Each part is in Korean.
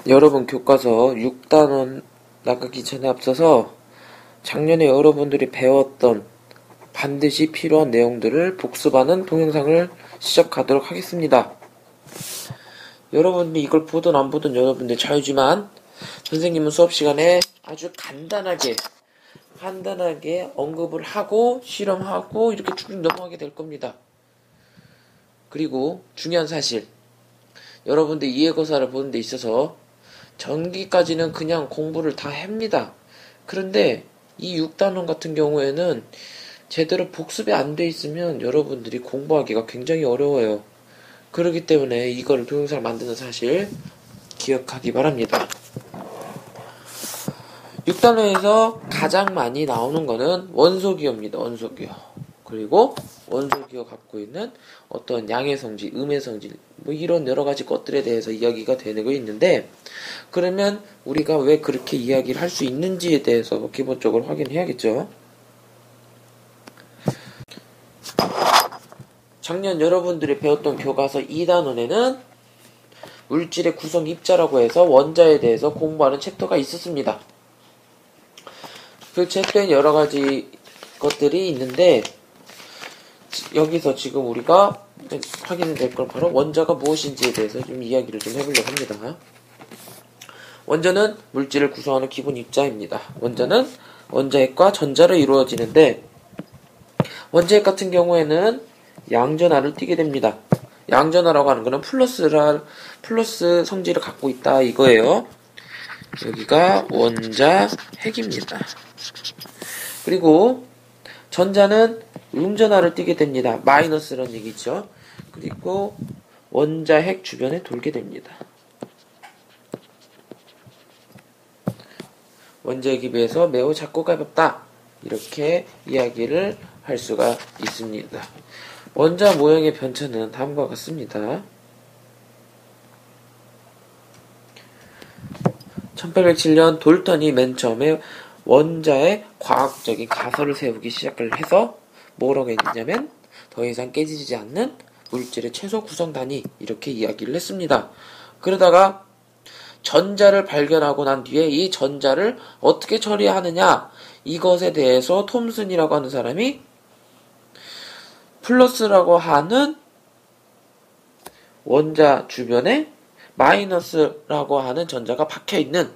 여러분 교과서 6단원 나가기 전에 앞서서 작년에 여러분들이 배웠던 반드시 필요한 내용들을 복습하는 동영상을 시작하도록 하겠습니다. 여러분들이 이걸 보든 안 보든 여러분들 자유지만 선생님은 수업 시간에 아주 간단하게 언급을 하고 실험하고 이렇게 쭉 넘어가게 될 겁니다. 그리고 중요한 사실, 여러분들 이해고사를 보는 데 있어서 전기까지는 그냥 공부를 다 합니다. 그런데 이 6단원 같은 경우에는 제대로 복습이 안 돼 있으면 여러분들이 공부하기가 굉장히 어려워요. 그렇기 때문에 이거를 동영상을 만드는 사실 기억하기 바랍니다. 6단원에서 가장 많이 나오는 거는 원소기호입니다. 원소기호. 그리고 원소기호 갖고 있는 어떤 양의 성질, 음의 성질, 이런 여러 가지 것들에 대해서 이야기가 되고 있는데, 그러면 우리가 왜 그렇게 이야기를 할 수 있는지에 대해서 기본적으로 확인해야겠죠. 작년 여러분들이 배웠던 교과서 2단원에는 물질의 구성 입자라고 해서 원자에 대해서 공부하는 챕터가 있었습니다. 그 챕터엔 여러 가지 것들이 있는데, 여기서 지금 우리가 확인이 될 건 바로 원자가 무엇인지에 대해서 좀 이야기를 좀 해보려고 합니다. 원자는 물질을 구성하는 기본 입자입니다. 원자는 원자핵과 전자로 이루어지는데, 원자핵 같은 경우에는 양전하를 띠게 됩니다. 양전하라고 하는 거는 플러스 성질을 갖고 있다 이거예요. 여기가 원자핵입니다. 그리고 전자는 음전하를 띠게 됩니다. 마이너스라는 얘기죠. 그리고 원자핵 주변에 돌게 됩니다. 원자핵에 비해서 매우 작고 가볍다. 이렇게 이야기를 할 수가 있습니다. 원자 모형의 변천은 다음과 같습니다. 1807년 돌턴이 맨 처음에 원자의 과학적인 가설을 세우기 시작을 해서 뭐라고 했냐면 더 이상 깨지지 않는 물질의 최소 구성 단위, 이렇게 이야기를 했습니다. 그러다가 전자를 발견하고 난 뒤에 이 전자를 어떻게 처리하느냐, 이것에 대해서 톰슨이라고 하는 사람이 플러스라고 하는 원자 주변에 마이너스라고 하는 전자가 박혀있는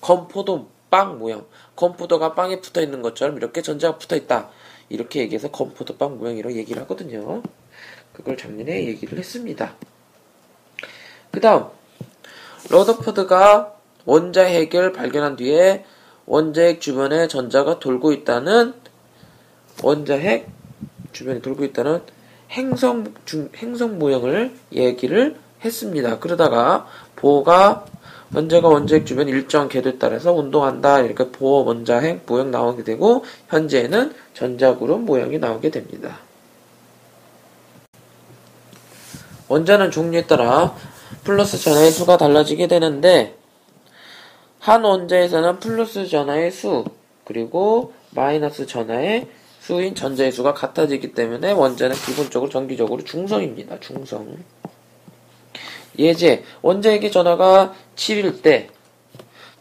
건포도 빵 모양, 건포도가 빵에 붙어있는 것처럼 이렇게 전자가 붙어있다, 이렇게 얘기해서 건포도 빵 모양이라고 얘기를 하거든요. 그걸 작년에 얘기를 했습니다. 그 다음 러더퍼드가 원자핵을 발견한 뒤에 원자핵 주변에 전자가 돌고 있다는, 원자핵 주변에 돌고 있다는 행성 모형을 얘기를 했습니다. 그러다가 보어가 원자가 원자핵 주변 일정한 궤도에 따라서 운동한다, 이렇게 보어 원자핵 모형 나오게 되고, 현재는 전자그룹 모형이 나오게 됩니다. 원자는 종류에 따라 플러스 전하의 수가 달라지게 되는데, 한 원자에서는 플러스 전하의 수 그리고 마이너스 전하의 수인 전자의 수가 같아지기 때문에 원자는 기본적으로 정기적으로 중성입니다. 중성. 예제, 원자핵의 전하가 7일 때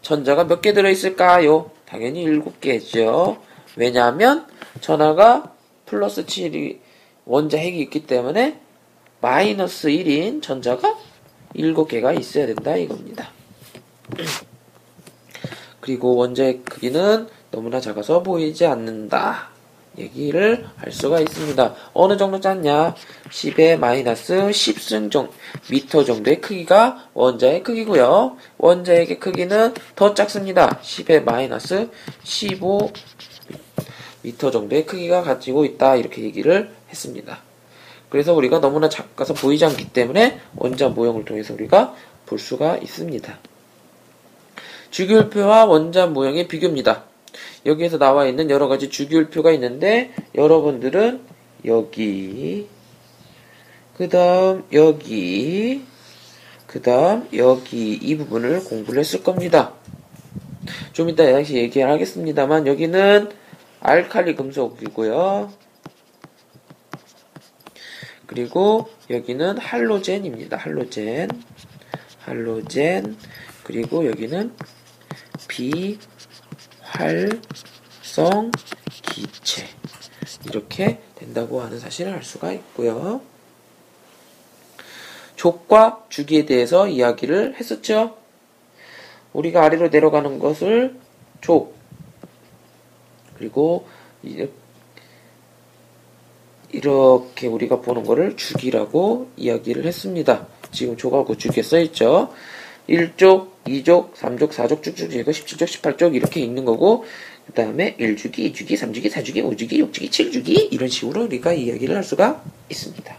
전자가 몇 개 들어있을까요? 당연히 7개죠. 왜냐하면 전하가 플러스 7이 원자핵이 있기 때문에 마이너스 1인 전자가 7개가 있어야 된다 이겁니다. 그리고 원자핵 크기는 너무나 작아서 보이지 않는다, 얘기를 할 수가 있습니다. 어느 정도 작냐? 10의 마이너스 10승 미터 정도의 크기가 원자의 크기고요. 원자핵의 크기는 더 작습니다. 10의 마이너스 15 미터 정도의 크기가 가지고 있다, 이렇게 얘기를 했습니다. 그래서 우리가 너무나 작아서 보이지 않기 때문에 원자 모형을 통해서 우리가 볼 수가 있습니다. 주기율표와 원자 모형의 비교입니다. 여기에서 나와 있는 여러 가지 주기율표가 있는데, 여러분들은 여기, 그 다음 여기, 그 다음 여기, 이 부분을 공부를 했을 겁니다. 좀 이따 다시 얘기를 하겠습니다만, 여기는 알칼리 금속이고요. 그리고 여기는 할로젠입니다. 할로젠. 할로젠, 그리고 여기는 비활성 기체. 이렇게 된다고 하는 사실을 알 수가 있고요. 족과 주기에 대해서 이야기를 했었죠. 우리가 아래로 내려가는 것을 족, 그리고 이렇게 우리가 보는 것을 주기라고 이야기를 했습니다. 지금 족하고 주기에 써있죠. 1족, 2족, 3족, 4족 쭉쭉 제거 17족, 18족 이렇게 있는 거고, 그 다음에 1주기, 2주기, 3주기, 4주기, 5주기, 6주기, 7주기 이런 식으로 우리가 이야기를 할 수가 있습니다.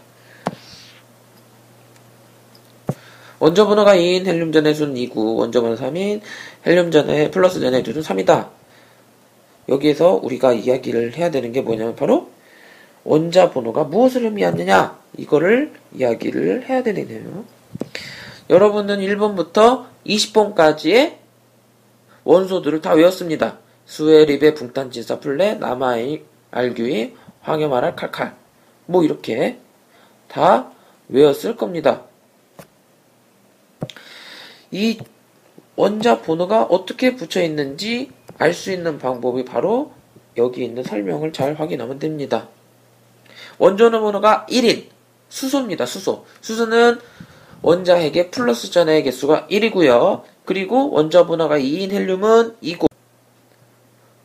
원자번호가 2인 헬륨전의 수는 2고 원자번호 3인 헬륨전의 플러스 전의 수는 3이다. 여기에서 우리가 이야기를 해야 되는 게 뭐냐면 바로 원자번호가 무엇을 의미하느냐 이거를 이야기를 해야 되네요. 여러분은 1번부터 20번까지의 원소들을 다 외웠습니다. 수에, 립에, 붕탄, 진사, 플레, 남아인, 알규인, 황염, 아랄, 칼칼 뭐 이렇게 다 외웠을 겁니다. 이 원자 번호가 어떻게 붙여 있는지 알 수 있는 방법이 바로 여기 있는 설명을 잘 확인하면 됩니다. 원자번호 번호가 1인 수소입니다. 수소는 원자핵의 플러스 전해의 개수가 1이고요. 그리고 원자번호가 2인 헬륨은 2고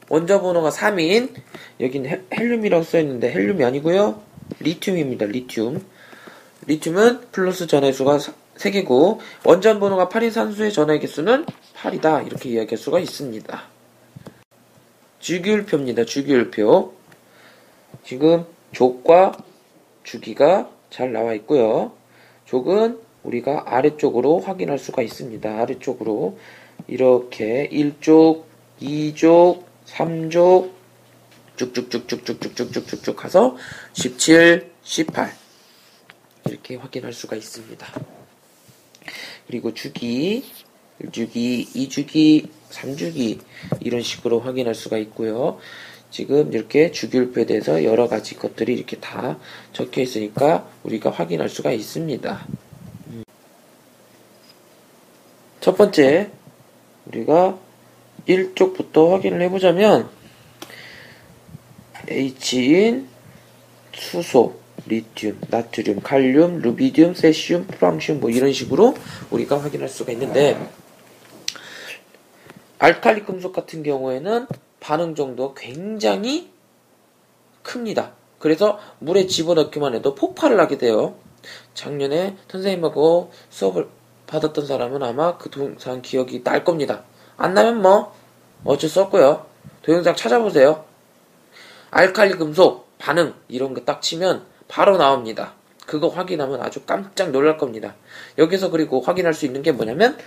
원자번호가 3인 여기는 헬륨이라고 써있는데 헬륨이 아니고요. 리튬입니다. 리튬은 플러스 전해 수가 3개고 원자번호가 8인 산소의 전해 개수는 8이다. 이렇게 이야기할 수가 있습니다. 주기율표입니다. 주기율표. 지금 족과 주기가 잘 나와 있고요. 족은 우리가 아래쪽으로 확인할 수가 있습니다. 아래쪽으로 이렇게 1족, 2족, 3족 쭉쭉쭉쭉쭉쭉쭉쭉쭉 가서 17, 18 이렇게 확인할 수가 있습니다. 그리고 주기, 1주기, 2주기, 3주기 이런 식으로 확인할 수가 있고요. 지금 이렇게 주기율표에 대해서 여러 가지 것들이 이렇게 다 적혀 있으니까 우리가 확인할 수가 있습니다. 첫 번째, 우리가 1쪽부터 확인을 해보자면 H인 수소, 리튬, 나트륨, 칼륨, 루비디움, 세슘, 프랑슘 뭐 이런 식으로 우리가 확인할 수가 있는데 알칼리 금속 같은 경우에는 반응 정도가 굉장히 큽니다. 그래서 물에 집어넣기만 해도 폭발을 하게 돼요. 작년에 선생님하고 수업을 받았던 사람은 아마 그 동영상 기억이 날 겁니다. 안 나면 뭐 어쩔 수 없고요. 동영상 찾아보세요. 알칼리 금속 반응 이런 거 딱 치면 바로 나옵니다. 그거 확인하면 아주 깜짝 놀랄 겁니다. 여기서 그리고 확인할 수 있는 게 뭐냐면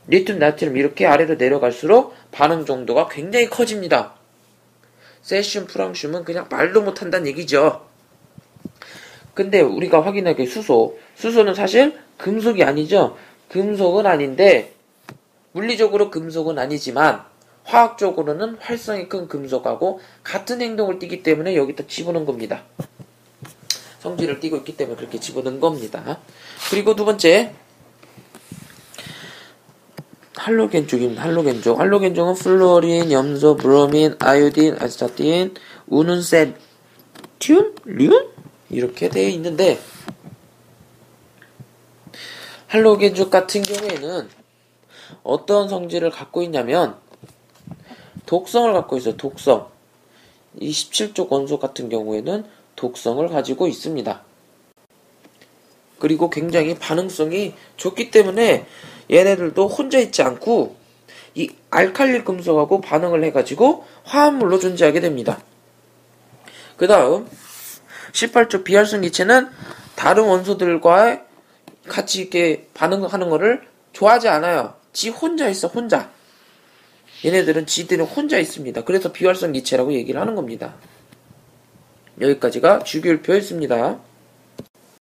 리튬, 나트륨 이렇게 아래로 내려갈수록 반응 정도가 굉장히 커집니다. 세슘, 프랑슘은 그냥 말도 못한다는 얘기죠. 근데 우리가 확인하기 수소는 사실 금속이 아니죠. 금속은 아닌데 물리적으로 금속은 아니지만 화학적으로는 활성이 큰 금속하고 같은 행동을 띠기 때문에 여기다 집어넣은 겁니다. 성질을 띠고 있기 때문에 그렇게 집어넣은 겁니다. 그리고 두 번째 할로겐 쪽입니다. 할로겐 쪽은 플루오린, 염소, 브로민, 아요딘, 아스타틴, 우눈센, 륨 이렇게 되어 있는데 할로겐 쪽 같은 경우에는 어떤 성질을 갖고 있냐면 독성을 갖고 있어요. 독성. 이 17쪽 원소 같은 경우에는 독성을 가지고 있습니다. 그리고 굉장히 반응성이 좋기 때문에 얘네들도 혼자 있지 않고 이 알칼리 금속하고 반응을 해가지고 화합물로 존재하게 됩니다. 그 다음 18쪽 비활성 기체는 다른 원소들과 같이 이렇게 반응하는 거를 좋아하지 않아요. 지 혼자 있어. 혼자. 얘네들은 지들은 혼자 있습니다. 그래서 비활성 기체라고 얘기를 하는 겁니다. 여기까지가 주기율표였습니다.